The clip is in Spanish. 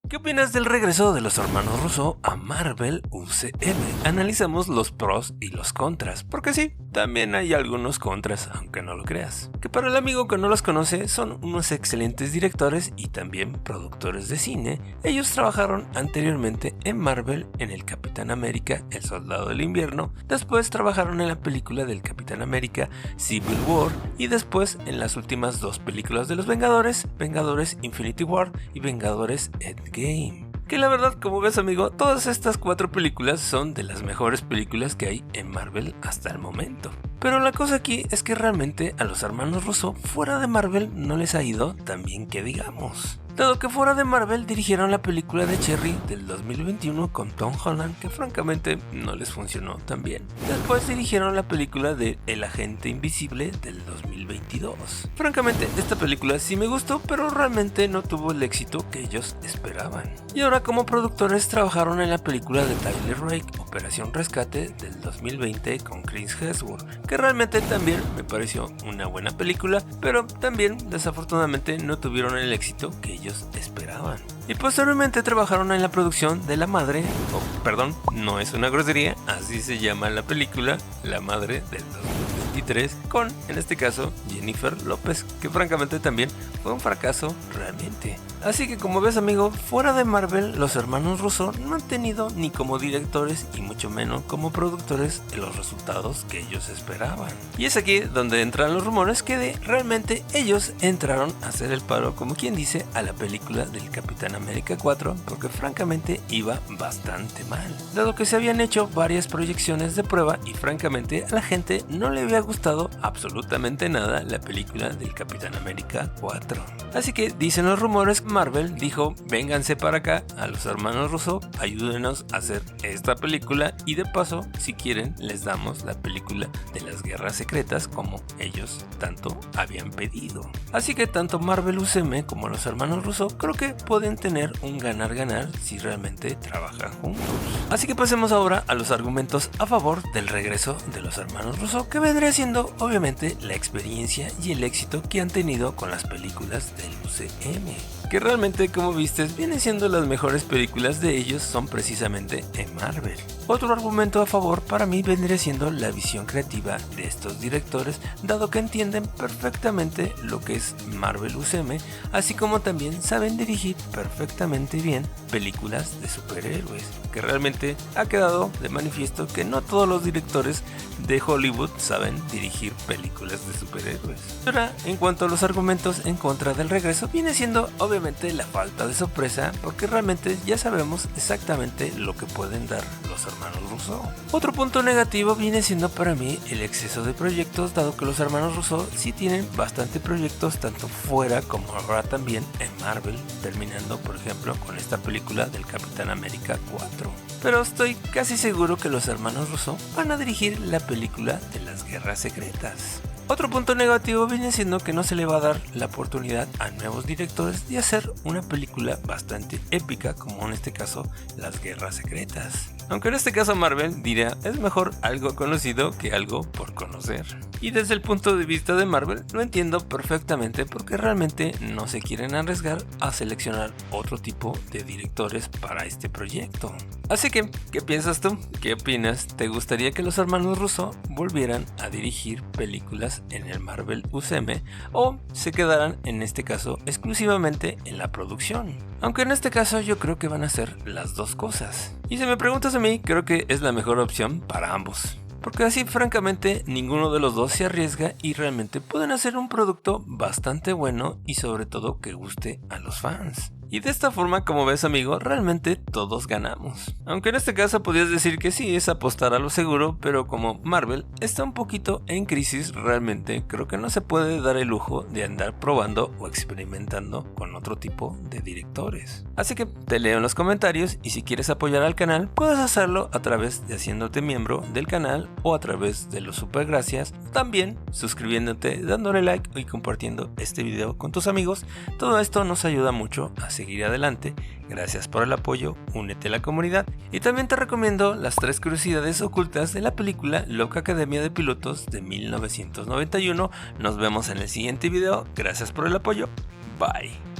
¿Qué opinas del regreso de los hermanos Russo a Marvel UCM? Analizamos los pros y los contras, porque sí, también hay algunos contras, aunque no lo creas. Que para el amigo que no los conoce, son unos excelentes directores y también productores de cine. Ellos trabajaron anteriormente en Marvel en el Capitán América, El Soldado del Invierno, después trabajaron en la película del Capitán América, Civil War, y después en las últimas dos películas de los Vengadores, Vengadores Infinity War y Vengadores Endgame. Que la verdad, como ves amigo, todas estas 4 películas son de las mejores películas que hay en Marvel hasta el momento. Pero la cosa aquí es que realmente a los hermanos Russo fuera de Marvel no les ha ido tan bien que digamos. Dado que fuera de Marvel dirigieron la película de Cherry del 2021 con Tom Holland, que francamente no les funcionó tan bien. Después dirigieron la película de El Agente Invisible del 2022. Francamente esta película sí me gustó, pero realmente no tuvo el éxito que ellos esperaban. Y ahora como productores trabajaron en la película de Tyler Rake, Operación Rescate del 2020 con Chris Hemsworth, que realmente también me pareció una buena película, pero también desafortunadamente no tuvieron el éxito que ellos esperaban. Y posteriormente trabajaron en la producción de La Madre, perdón, no es una grosería, así se llama la película, La Madre del 2023, con, en este caso, Jennifer López, que francamente también fue un fracaso realmente. Así que como ves amigo, fuera de Marvel, los hermanos Russo no han tenido ni como directores y mucho menos como productores los resultados que ellos esperaban. Y es aquí donde entran los rumores que realmente ellos entraron a hacer el paro, como quien dice, a la película del Capitán América 4, porque francamente iba bastante mal. Dado que se habían hecho varias proyecciones de prueba y francamente a la gente no le había gustado absolutamente nada la película del Capitán América 4. Así que dicen los rumores, Marvel dijo, vénganse para acá a los hermanos Russo, ayúdenos a hacer esta película y de paso, si quieren, les damos la película de las guerras secretas como ellos tanto habían pedido. Así que tanto Marvel UCM como los hermanos Russo creo que pueden tener un ganar-ganar si realmente trabajan juntos. Así que pasemos ahora a los argumentos a favor del regreso de los hermanos Russo, que vendría siendo obviamente la experiencia y el éxito que han tenido con las películas del UCM. Que realmente, como viste, vienen siendo las mejores películas de ellos son precisamente en Marvel. Otro argumento a favor para mí vendría siendo la visión creativa de estos directores, dado que entienden perfectamente lo que es Marvel UCM, así como también saben dirigir perfectamente bien películas de superhéroes, que realmente ha quedado de manifiesto que no todos los directores de Hollywood saben dirigir películas de superhéroes. Ahora, en cuanto a los argumentos en contra del regreso, viene siendo obviamente la falta de sorpresa, porque realmente ya sabemos exactamente lo que pueden dar los hermanos Russo. Otro punto negativo viene siendo para mí el exceso de proyectos, dado que los hermanos Russo sí tienen bastante proyectos tanto fuera como ahora también en Marvel, terminando por ejemplo con esta película del Capitán América 4. Pero estoy casi seguro que los hermanos Russo van a dirigir la película de las guerras secretas. Otro punto negativo viene siendo que no se le va a dar la oportunidad a nuevos directores de hacer una película bastante épica, como en este caso Las Guerras Secretas. Aunque en este caso Marvel dirá, es mejor algo conocido que algo por conocer. Y desde el punto de vista de Marvel lo entiendo perfectamente, porque realmente no se quieren arriesgar a seleccionar otro tipo de directores para este proyecto. Así que, ¿qué piensas tú? ¿Qué opinas? ¿Te gustaría que los hermanos Russo volvieran a dirigir películas en el Marvel UCM o se quedaran en este caso exclusivamente en la producción? Aunque en este caso yo creo que van a hacer las dos cosas. Y si me preguntas a mí, creo que es la mejor opción para ambos. Porque así francamente ninguno de los dos se arriesga y realmente pueden hacer un producto bastante bueno y sobre todo que guste a los fans. Y de esta forma, como ves amigo, realmente todos ganamos. Aunque en este caso podrías decir que sí, es apostar a lo seguro, pero como Marvel está un poquito en crisis, realmente creo que no se puede dar el lujo de andar probando o experimentando con otro tipo de directores. Así que te leo en los comentarios y si quieres apoyar al canal, puedes hacerlo a través de haciéndote miembro del canal o a través de los super gracias, también suscribiéndote, dándole like y compartiendo este video con tus amigos. Todo esto nos ayuda mucho a seguir adelante. Gracias por el apoyo, únete a la comunidad y también te recomiendo las 3 curiosidades ocultas de la película Loca Academia de Pilotos de 1991. Nos vemos en el siguiente video, gracias por el apoyo, bye.